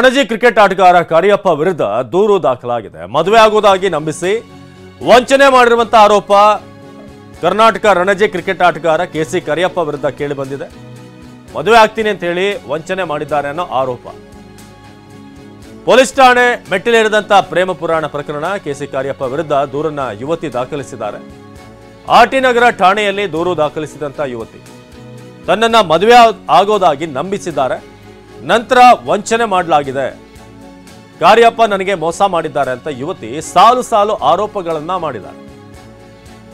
Ranji cricket ಆಟಗಾರ ಕರಿಯಪ್ಪ ವಿರುದ್ಧ ದೂರು ದಾಖಲಾಗಿದೆ. ಮದುವೆ ಆಗುವುದಾಗಿ ನಂಬಿಸಿ ವಂಚನೆ ಮಾಡಿರುವಂತಹ ಆರೋಪ ಕರ್ನಾಟಕ ರಣಜಿ ಕ್ರಿಕೆಟ್ ಆಟಗಾರ ಕೆಸಿ ಕರಿಯಪ್ಪ ವಿರುದ್ಧ ಕೇಳಿ ಬಂದಿದೆ. ಮದುವೆ ಆಗ್ತೀನಿ ಅಂತ ಹೇಳಿ ವಂಚನೆ ಮಾಡಿದ್ದಾರೆ ಅನ್ನೋ ಆರೋಪ. ಪೊಲೀಸ್ ಠಾಣೆ ಮೆಟ್ಟಿಲೇರಿದಂತ ಪ್ರೇಮ ಪುರಾಣ ಪ್ರಕರಣ ಕೆಸಿ ಕರಿಯಪ್ಪ ವಿರುದ್ಧ ದೂರನ್ನ ಯುವತಿ ದಾಖಲಿಸಿದ್ದಾರೆ. ಆರ್ಟಿ ನಗರ ಠಾಣೆಯಲ್ಲಿ ದೂರು ದಾಖಲಿಸಿದಂತ ಯುವತಿ ತನ್ನನ್ನ ಮದುವೆ ಆಗೋದಾಗಿ ನಂಬಿಸಿದ್ದಾರೆ. ನಂತರ ವಂಚನೆ ಮಾಡಲಾಗಿದೆ, ಕಾರ್ಯಪ್ಪ ನನಗೆ ಮೋಸ ಮಾಡಿದ್ದಾರೆ ಅಂತ ಯುವತಿ ಸಾಲು ಸಾಲು ಆರೋಪಗಳನ್ನ ಮಾಡಿದ್ದಾರೆ.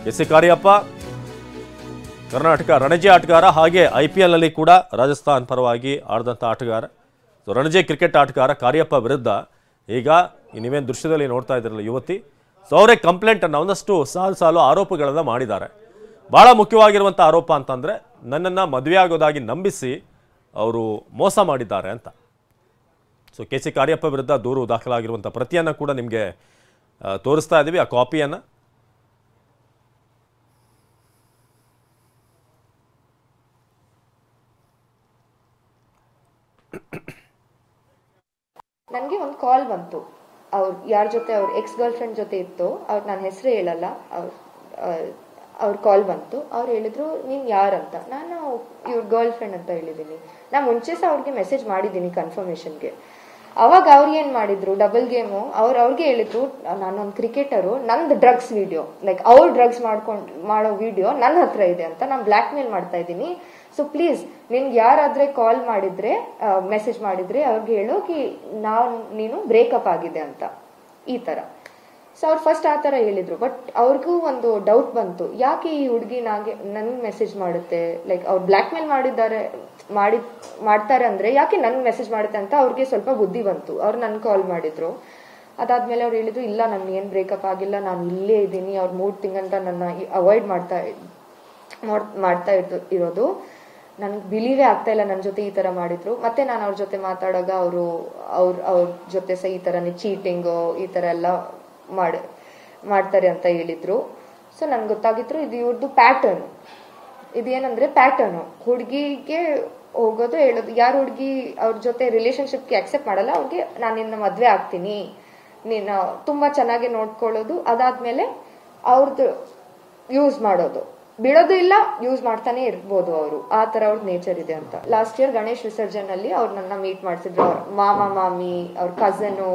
ಕೆಸಿ ಕಾರ್ಯಪ್ಪ ಕರ್ನಾಟಕ ರಣಜಿ ಆಟಗಾರ, ಹಾಗೆ IPL ಅಲ್ಲಿ ಕೂಡ ರಾಜಸ್ಥಾನ್ ಪರವಾಗಿ ಆಡಿದಂಥ ಆಟಗಾರ. ಸೊ ರಣಜಿ ಕ್ರಿಕೆಟ್ ಆಟಗಾರ ಕಾರ್ಯಪ್ಪ ವಿರುದ್ಧ ಈಗ ನೀವೇನು ದೃಶ್ಯದಲ್ಲಿ ನೋಡ್ತಾ ಇದ್ರಲ್ಲ ಯುವತಿ, ಸೊ ಅವರೇ ಕಂಪ್ಲೇಂಟ್ ಅನ್ನು ಒಂದಷ್ಟು ಸಾಲು ಸಾಲು ಆರೋಪಗಳನ್ನ ಮಾಡಿದ್ದಾರೆ. ಬಹಳ ಮುಖ್ಯವಾಗಿರುವಂಥ ಆರೋಪ ಅಂತಂದ್ರೆ ನನ್ನನ್ನು ಮದುವೆ ಆಗೋದಾಗಿ ನಂಬಿಸಿ ಅವರು ಮೋಸ ಮಾಡಿದ್ದಾರೆ ಅಂತ. ಸೊ ಕೆಸಿ ಕಾರ್ಯಪ್ಪ ವಿರುದ್ಧ ದೂರು ದಾಖಲಾಗಿರುವಂಥ ಪ್ರತಿಯನ್ನು ಕೂಡ ನಿಮಗೆ ತೋರಿಸ್ತಾ ಇದ್ದೀವಿ, ಆ ಕಾಪಿಯನ್ನು. ನನಗೆ ಒಂದು ಕಾಲ್ ಬಂತು, ಅವ್ರು ಯಾರ ಜೊತೆ ಅವ್ರ ಎಕ್ಸ್ ಗರ್ಲ್ ಫ್ರೆಂಡ್ ಜೊತೆ ಇತ್ತು, ಅವ್ರು ನನ್ನ ಹೆಸರು ಹೇಳಲ್ಲ, ಅವ್ರ ಕಾಲ್ ಬಂತು. ಅವ್ರು ಹೇಳಿದ್ರು ನೀನು ಯಾರಂತ. ನಾನು ಇವ್ರ ಗರ್ಲ್ ಫ್ರೆಂಡ್ ಅಂತ ಹೇಳಿದ್ದೀನಿ. ನಾ ಮುಂಚೆ ಸಹ ಅವ್ರಿಗೆ ಮೆಸೇಜ್ ಮಾಡಿದ್ದೀನಿ ಕನ್ಫರ್ಮೇಷನ್ಗೆ. ಅವಾಗ ಅವ್ರು ಏನು ಮಾಡಿದ್ರು, ಡಬಲ್ ಗೇಮು ಅವ್ರಿಗೆ ಹೇಳಿದ್ರು ನಾನೊಂದು ಕ್ರಿಕೆಟರು, ನಂದು ಡ್ರಗ್ಸ್ ವಿಡಿಯೋ, ಲೈಕ್ ಅವ್ರು ಡ್ರಗ್ಸ್ ಮಾಡೋ ವಿಡಿಯೋ ನನ್ನ ಹತ್ರ ಇದೆ ಅಂತ ನಾನು ಬ್ಲ್ಯಾಕ್ ಮೇಲ್ ಮಾಡ್ತಾ ಇದ್ದೀನಿ. ಸೊ ಪ್ಲೀಸ್ ನಿನ್ಗೆ ಯಾರಾದ್ರೆ ಕಾಲ್ ಮಾಡಿದ್ರೆ ಮೆಸೇಜ್ ಮಾಡಿದ್ರೆ ಅವ್ರಿಗೆ ಹೇಳು ಕಿ ನೀನು ಬ್ರೇಕಪ್ ಆಗಿದೆ ಅಂತ, ಈ ತರ. ಸೊ ಅವ್ರು ಫಸ್ಟ್ ಆ ಥರ ಹೇಳಿದ್ರು. ಬಟ್ ಅವ್ರಿಗೂ ಒಂದು ಡೌಟ್ ಬಂತು, ಯಾಕೆ ಈ ಹುಡುಗಿ ನನ್ಗೆ ಮೆಸೇಜ್ ಮಾಡುತ್ತೆ, ಲೈಕ್ ಅವ್ರು ಬ್ಲ್ಯಾಕ್ ಮೇಲ್ ಮಾಡ್ತಾರೆ ಅಂದ್ರೆ ಯಾಕೆ ನನ್ಗೆ ಮೆಸೇಜ್ ಮಾಡುತ್ತೆ ಅಂತ ಅವ್ರಿಗೆ ಸ್ವಲ್ಪ ಬುದ್ಧಿ ಬಂತು. ಅವ್ರು ನನ್ಗೆ ಕಾಲ್ ಮಾಡಿದ್ರು. ಅದಾದ್ಮೇಲೆ ಅವ್ರು ಹೇಳಿದ್ರು ಇಲ್ಲ ನನ್ಗೆ ಏನು ಬ್ರೇಕಪ್ ಆಗಿಲ್ಲ, ನಾನು ಇಲ್ಲೇ ಇದ್ದೀನಿ, ಅವ್ರು 3 ತಿಂಗಳಿಂದ ನನ್ನ ಅವಾಯ್ಡ್ ಮಾಡ್ತಾ ಇರೋದು, ನನ್ಗೆ ಬಿಲೀವೇ ಆಗ್ತಾ ಇಲ್ಲ ನನ್ನ ಜೊತೆ ಈ ತರ ಮಾಡಿದ್ರು. ಮತ್ತೆ ನಾನು ಅವ್ರ ಜೊತೆ ಮಾತಾಡೋವಾಗ ಅವ್ರ ಜೊತೆ ಸಹ ಈ ತರನೇ ಚೀಟಿಂಗು ಈ ತರ ಎಲ್ಲ ಮಾಡ್ತಾರೆ ಅಂತ ಹೇಳಿದ್ರು. ಸೊ ನನ್ಗೆ ಗೊತ್ತಾಗಿದ್ರು ಇದು ಇವ್ರದ್ದು ಪ್ಯಾಟರ್ನ್. ಇದೇನಂದ್ರೆ ಪ್ಯಾಟರ್ನು, ಹುಡುಗಿಗೆ ಹೋಗೋದು ಹೇಳೋದು, ಯಾರು ಹುಡುಗಿ ಅವ್ರ ಜೊತೆ ರಿಲೇಶನ್ಶಿಪ್ಗೆ ಅಕ್ಸೆಪ್ಟ್ ಮಾಡಲ್ಲ ಅವ್ರಿಗೆ ನಾನು ನಿನ್ನ ಮದ್ವೆ ಆಗ್ತೀನಿ, ನೀನು ತುಂಬಾ ಚೆನ್ನಾಗಿ ನೋಡ್ಕೊಳ್ಳೋದು, ಅದಾದ್ಮೇಲೆ ಅವ್ರದ್ದು ಯೂಸ್ ಮಾಡೋದು, ಬಿಡೋದು ಇಲ್ಲ, ಯೂಸ್ ಮಾಡ್ತಾನೆ ಇರ್ಬೋದು ಅವರು, ಆ ತರ ಅವ್ರ ನೇಚರ್ ಇದೆ ಅಂತ. ಲಾಸ್ಟ್ ಇಯರ್ ಗಣೇಶ್ ವಿಸರ್ಜನ್ ಅಲ್ಲಿ ಅವ್ರು ನನ್ನ ಮೀಟ್ ಮಾಡಿಸಿದ್ರು. ಅವ್ರ ಮಾಮಿ, ಅವ್ರ ಕಸನು,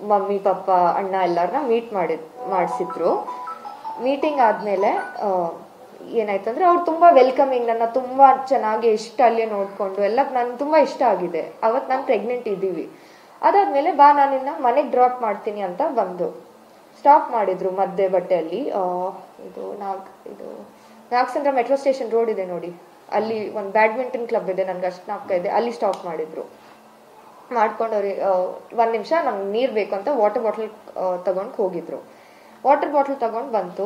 ಮಮ್ಮಿ ಪಪ್ಪ ಅಣ್ಣ ಎಲ್ಲರನ್ನ ಮೀಟ್ ಮಾಡಿಸಿದ್ರು. ಮೀಟಿಂಗ್ ಆದ್ಮೇಲೆ ಏನಾಯ್ತಂದ್ರೆ ಅವ್ರು ತುಂಬಾ ವೆಲ್ಕಮಿಂಗ್, ನನ್ನ ತುಂಬಾ ಚೆನ್ನಾಗಿ ಇಷ್ಟ ಅಲ್ಲೇ ನೋಡ್ಕೊಂಡು ಎಲ್ಲ ನನ್ಗೆ ತುಂಬಾ ಇಷ್ಟ ಆಗಿದೆ. ಅವತ್ ನಾನು ಪ್ರೆಗ್ನೆಂಟ್ ಇದ್ದೀವಿ. ಅದಾದ್ಮೇಲೆ ಬಾ ನಾನಿನ್ನ ಮನೆಗೆ ಡ್ರಾಪ್ ಮಾಡ್ತೀನಿ ಅಂತ ಬಂದು ಸ್ಟಾಪ್ ಮಾಡಿದ್ರು ಮಧ್ಯೆ ಬಟ್ಟೆಯಲ್ಲಿ. ಇದು ನಾಗಸಂದ್ರ ಮೆಟ್ರೋ ಸ್ಟೇಷನ್ ರೋಡ್ ಇದೆ ನೋಡಿ, ಅಲ್ಲಿ ಒಂದು ಬ್ಯಾಡ್ಮಿಂಟನ್ ಕ್ಲಬ್ ಇದೆ, ನನ್ಗೆ ಅಷ್ಟು ಜ್ಞಾಪಕ ಇದೆ. ಅಲ್ಲಿ ಸ್ಟಾಪ್ ಮಾಡಿದ್ರು. ಮಾಡ್ಕೊಂಡು ಅವ್ರಿಗೆ 1 ನಿಮಿಷ ನಂಗೆ ನೀರು ಬೇಕು ಅಂತ ವಾಟರ್ ಬಾಟಲ್ ತಗೊಂಡು ಹೋಗಿದ್ರು. ವಾಟರ್ ಬಾಟಲ್ ತಗೊಂಡು ಬಂತು,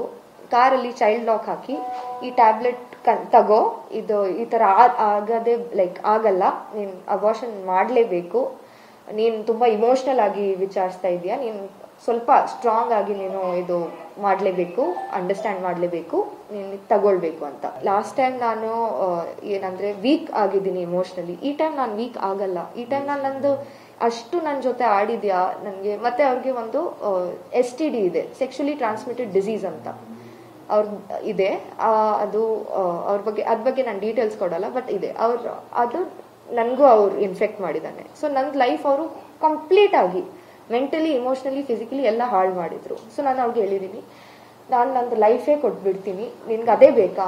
ಕಾರಲ್ಲಿ ಚೈಲ್ಡ್ ಲಾಕ್ ಹಾಕಿ ಈ ಟ್ಯಾಬ್ಲೆಟ್ ತಗೋ, ಇದು ಈ ತರ ಆಗದೆ ಲೈಕ್ ಆಗಲ್ಲ, ನೀನ್ ಅಬಾರ್ಷನ್ ಮಾಡ್ಲೇಬೇಕು, ನೀನ್ ತುಂಬಾ ಇಮೋಷನಲ್ ಆಗಿ ವಿಚಾರಿಸ್ತಾ ಇದೀಯಾ, ನೀನ್ ಸ್ವಲ್ಪ ಸ್ಟ್ರಾಂಗ್ ಆಗಿ ನೀನು ಇದು ಮಾಡ್ಲೇಬೇಕು, ಅಂಡರ್ಸ್ಟ್ಯಾಂಡ್ ಮಾಡ್ಲೇಬೇಕು, ನೀನು ತಗೊಳ್ಬೇಕು ಅಂತ. ಲಾಸ್ಟ್ ಟೈಮ್ ನಾನು ಏನಂದ್ರೆ ವೀಕ್ ಆಗಿದ್ದೀನಿ ಇಮೋಷನಲಿ. ಈ ಟೈಮ್ ನಾನು ವೀಕ್ ಆಗಲ್ಲ. ಈ ಟೈಮ್ ನಾನು ನಂದು ಅಷ್ಟು ನನ್ನ ಜೊತೆ ಆಡಿದ್ಯಾ ನನಗೆ. ಮತ್ತೆ ಅವ್ರಿಗೆ ಒಂದು STD ಇದೆ, ಸೆಕ್ಷುಲಿ ಟ್ರಾನ್ಸ್ಮಿಟೆಡ್ ಡಿಸೀಸ್ ಅಂತ ಅವ್ರ ಇದೆ. ಅದು ಅದ್ರ ಬಗ್ಗೆ ನಾನು ಡೀಟೇಲ್ಸ್ ಕೊಡಲ್ಲ, ಬಟ್ ಇದೆ ಅದು ನನಗೂ ಅವ್ರು ಇನ್ಫೆಕ್ಟ್ ಮಾಡಿದ್ದಾನೆ. ಸೊ ನನ್ನ ಲೈಫ್ ಅವರು ಕಂಪ್ಲೀಟ್ ಆಗಿ ಮೆಂಟಲಿ, ಇಮೋಷನಲಿ, ಫಿಸಿಕಲಿ ಎಲ್ಲ ಹಾಳು ಮಾಡಿದ್ರು. ಸೊ ನಾನು ಅವ್ರಿಗೆ ಹೇಳಿದ್ದೀನಿ, ನಾನು ನಂದು ಲೈಫೇ ಕೊಟ್ಬಿಡ್ತೀನಿ, ನಿನ್ಗೆ ಅದೇ ಬೇಕಾ?